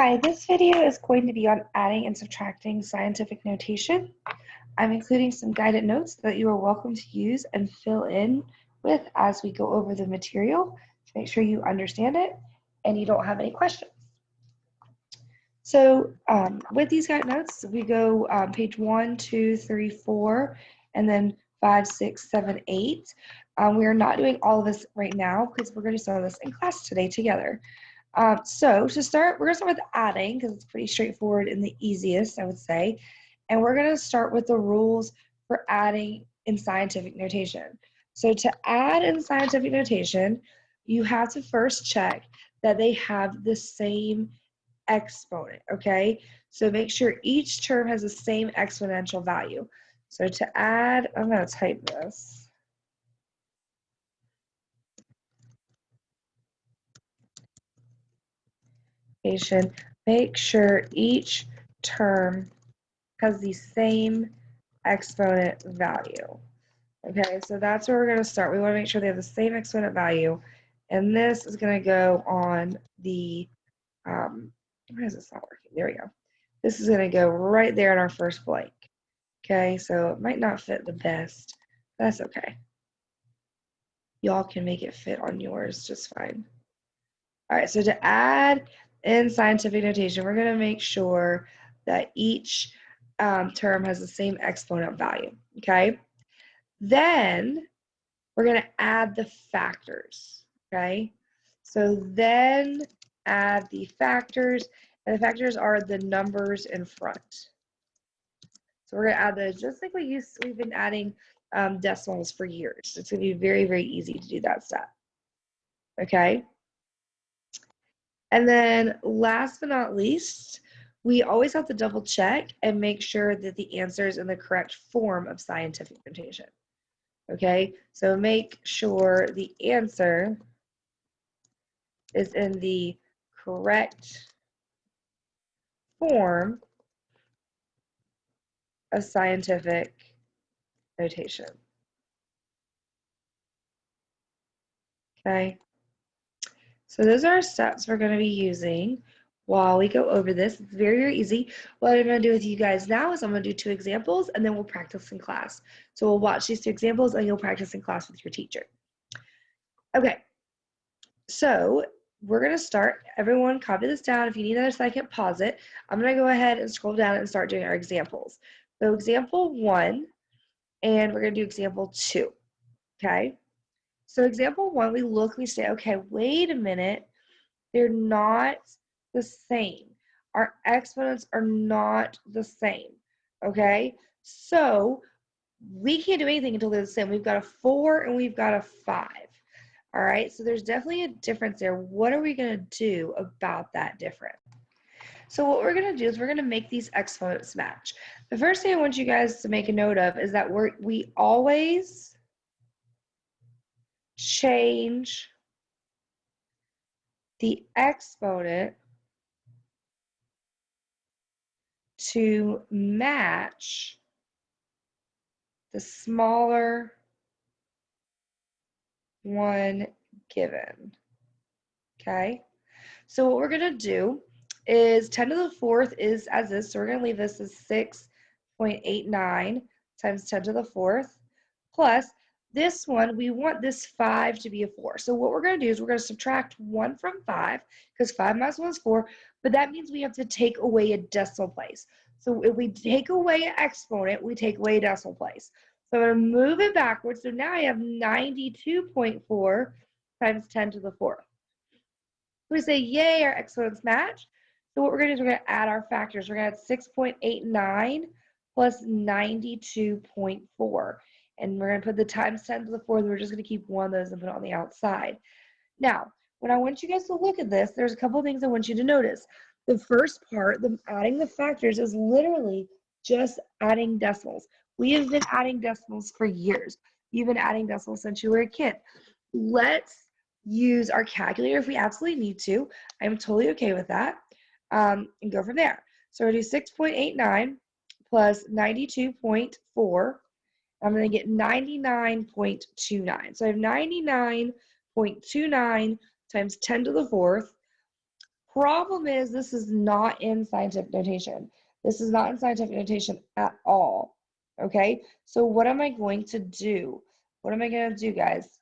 Hi, this video is going to be on adding and subtracting scientific notation. I'm including some guided notes that you are welcome to use and fill in with as we go over the material to make sure you understand it and you don't have any questions. So with these guided notes, we go page 1, 2, 3, 4, and then 5, 6, 7, 8. We are not doing all of this right now because we're going to start this in class today together. So to start, we're going to start with adding because it's pretty straightforward and the easiest, I would say. And we're going to start with the rules for adding in scientific notation. So to add in scientific notation, you have to first check that they have the same exponent, okay? So make sure each term has the same exponential value. So to add, I'm going to type this. Make sure each term has the same exponent value. Okay, so that's where we're going to start. We want to make sure they have the same exponent value. And this is going to go on the, why is this not working? There we go. This is going to go right there in our first blank. Okay, so it might not fit the best. That's okay. Y'all can make it fit on yours just fine. All right, so to add in scientific notation, we're going to make sure that each term has the same exponent value, okay? Then we're going to add the factors, okay? So then add the factors, and the factors are the numbers in front. So we're going to add those just like we've been adding decimals for years. It's going to be very, very easy to do that step, okay? And then last but not least, we always have to double check and make sure that the answer is in the correct form of scientific notation. Okay, so make sure the answer is in the correct form of scientific notation. Okay, so those are our steps we're going to be using while we go over this. It's very, very easy. What I'm going to do with you guys now is I'm going to do 2 examples and then we'll practice in class. So we'll watch these 2 examples and you'll practice in class with your teacher. Okay, so we're going to start. Everyone copy this down. If you need another second, pause it. I'm going to go ahead and scroll down and start doing our examples. So example 1, and we're going to do example 2, okay? So example 1, we say, okay, wait a minute. They're not the same. Our exponents are not the same, okay? So we can't do anything until they're the same. We've got a 4 and we've got a 5. All right, so there's definitely a difference there. What are we going to do about that difference? So what we're going to do is we're going to make these exponents match. The first thing I want you guys to make a note of is that we always change the exponent to match the smaller one given, okay? So what we're going to do is 10 to the 4th is as this, so we're going to leave this as 6.89 times 10 to the 4th, plus this one, we want this 5 to be a 4. So what we're going to do is we're going to subtract 1 from 5, because 5 minus 1 is 4, but that means we have to take away a decimal place. So if we take away an exponent, we take away a decimal place. So I'm going to move it backwards. So now I have 92.4 times 10 to the 4th. We say, yay, our exponents match. So what we're going to do is we're going to add our factors. We're going to add 6.89 plus 92.4. And we're going to put the times 10 to the 4th. We're just going to keep one of those and put it on the outside. Now, when I want you guys to look at this, there's a couple of things I want you to notice. The first part, the adding the factors, is literally just adding decimals. We have been adding decimals for years. You've been adding decimals since you were a kid. Let's use our calculator if we absolutely need to. I'm totally okay with that. And go from there. So we're going to do 6.89 plus 92.4. I'm going to get 99.29. So I have 99.29 times 10 to the 4th Problem is, this is not in scientific notation. This is not in scientific notation at all. Okay, so what am I going to do? What am I going to do, guys?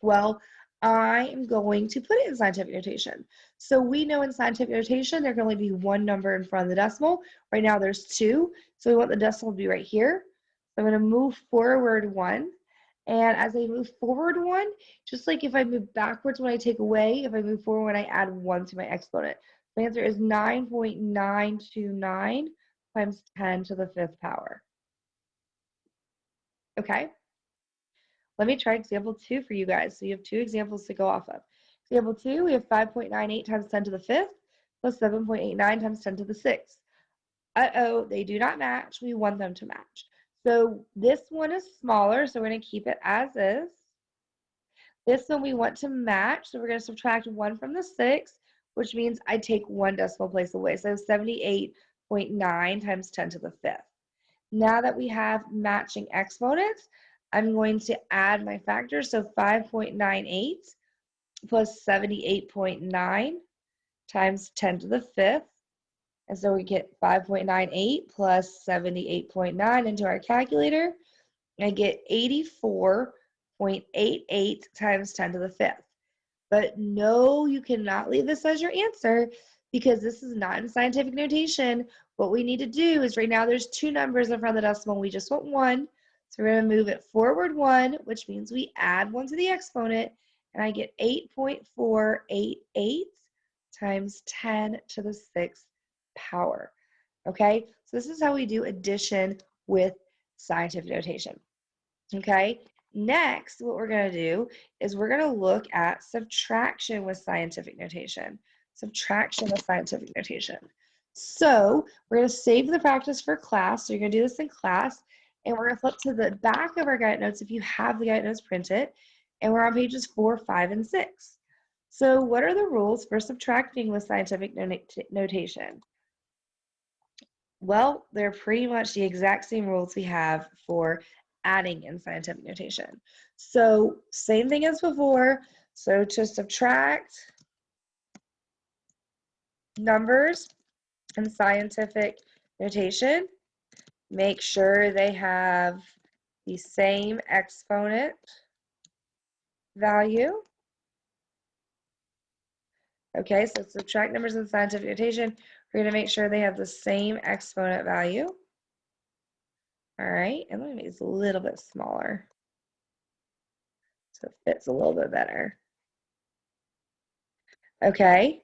Well, I am going to put it in scientific notation. So we know in scientific notation, there can only be one number in front of the decimal. Right now there's two, so we want the decimal to be right here. So I'm going to move forward one. And as I move forward one, just like if I move backwards when I take away, if I move forward when I add one to my exponent. The answer is 9.929 times 10 to the fifth power. Okay? Let me try example 2 for you guys. So you have 2 examples to go off of. Example 2, we have 5.98 times 10 to the 5th plus 7.89 times 10 to the 6th. Uh-oh, they do not match. We want them to match. So this one is smaller, so we're going to keep it as is. This one we want to match, so we're going to subtract 1 from the 6, which means I take 1 decimal place away. So 78.9 times 10 to the 5th. Now that we have matching exponents, I'm going to add my factors. So 5.98 plus 78.9 times 10 to the 5th. And so we get 5.98 plus 78.9 into our calculator. I get 84.88 times 10 to the 5th. But no, you cannot leave this as your answer because this is not in scientific notation. What we need to do is right now there's 2 numbers in front of the decimal. We just want 1. So we're going to move it forward 1, which means we add 1 to the exponent. And I get 8.488 times 10 to the 6th power. Okay, so this is how we do addition with scientific notation. Okay, next what we're going to do is we're going to look at subtraction with scientific notation. Subtraction with scientific notation. So we're going to save the practice for class. So you're going to do this in class. And we're going to flip to the back of our guide notes if you have the guide notes printed. And we're on pages 4, 5, and 6. So what are the rules for subtracting with scientific notation? Well, they're pretty much the exact same rules we have for adding in scientific notation. So same thing as before. So to subtract numbers in scientific notation, make sure they have the same exponent value. Okay, so subtract numbers in scientific notation. We're going to make sure they have the same exponent value. All right, and let me make this a little bit smaller so it fits a little bit better. Okay,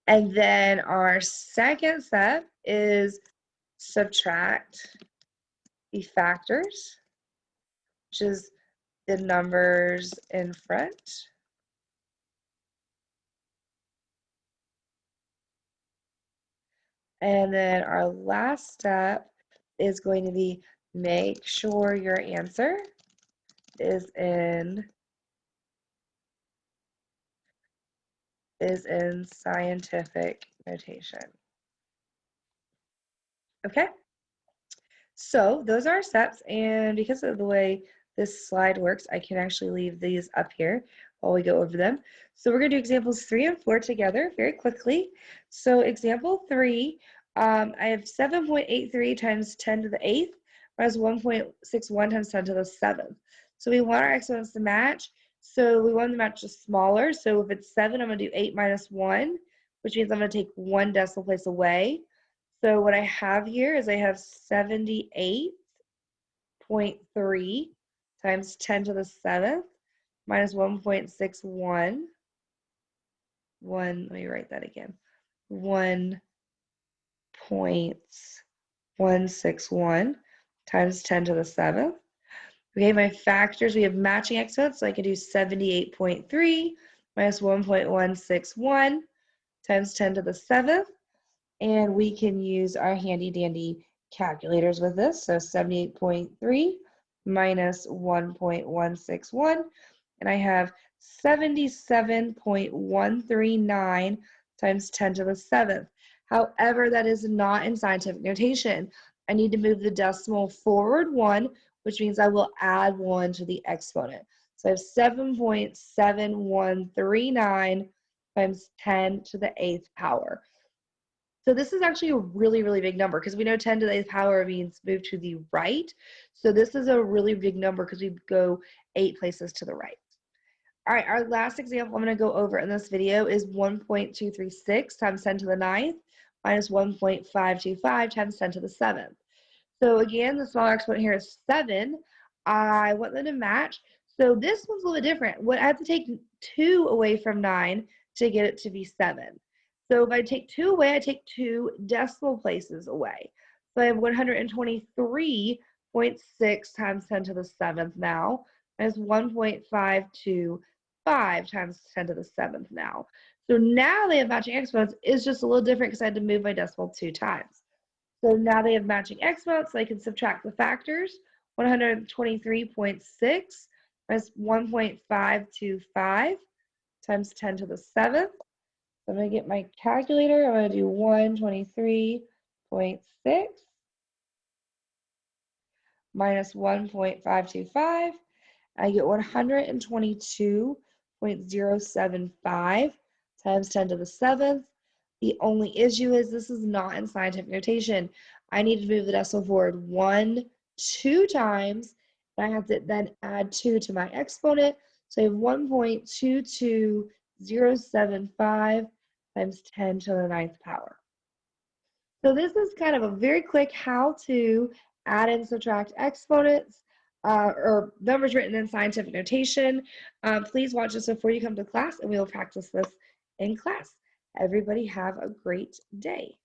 and then our second step is subtract the factors, which is the numbers in front. And then our last step is going to be make sure your answer is in scientific notation. Okay, so those are our steps, and because of the way this slide works, I can actually leave these up here while we go over them. So we're going to do examples 3 and 4 together very quickly. So example 3, I have 7.83 times 10 to the 8th minus 1.61 times 10 to the 7th. So we want our exponents to match. So we want them to match just smaller. So if it's 7, I'm going to do 8 minus 1, which means I'm going to take 1 decimal place away. So what I have here is I have 78.3 times 10 to the 7th minus 1.61. Let me write that again. 1.161 times 10 to the 7th. Okay, my factors, we have matching exponents, so I can do 78.3 minus 1.161 times 10 to the 7th. And we can use our handy dandy calculators with this. So 78.3 minus 1.161. And I have 77.139 times 10 to the 7th. However, that is not in scientific notation. I need to move the decimal forward 1, which means I will add 1 to the exponent. So I have 7.7139 times 10 to the 8th power. So this is actually a really, really big number because we know 10 to the 8th power means move to the right. So this is a really big number because we go 8 places to the right. All right, our last example I'm going to go over in this video is 1.236 times 10 to the 9th minus 1.525 times 10 to the 7th. So again, the smaller exponent here is 7. I want them to match. So this one's a little bit different. I have to take 2 away from 9 to get it to be 7. So if I take 2 away, I take 2 decimal places away. So I have 123.6 times 10 to the 7th now, minus 1.525 times 10 to the 7th now. So now they have matching exponents. It's just a little different because I had to move my decimal 2 times. So now they have matching exponents, so I can subtract the factors. 123.6 minus 1.525 times 10 to the 7th. So I'm going to get my calculator. I'm going to do 123.6 minus 1.525. I get 122.075 times 10 to the 7th. The only issue is this is not in scientific notation. I need to move the decimal forward 2 times, and I have to then add 2 to my exponent. So I have 1.22075 times 10 to the 9th power. So this is kind of a very quick how to add and subtract exponents or numbers written in scientific notation. Please watch this before you come to class, and we will practice this in class. Everybody have a great day.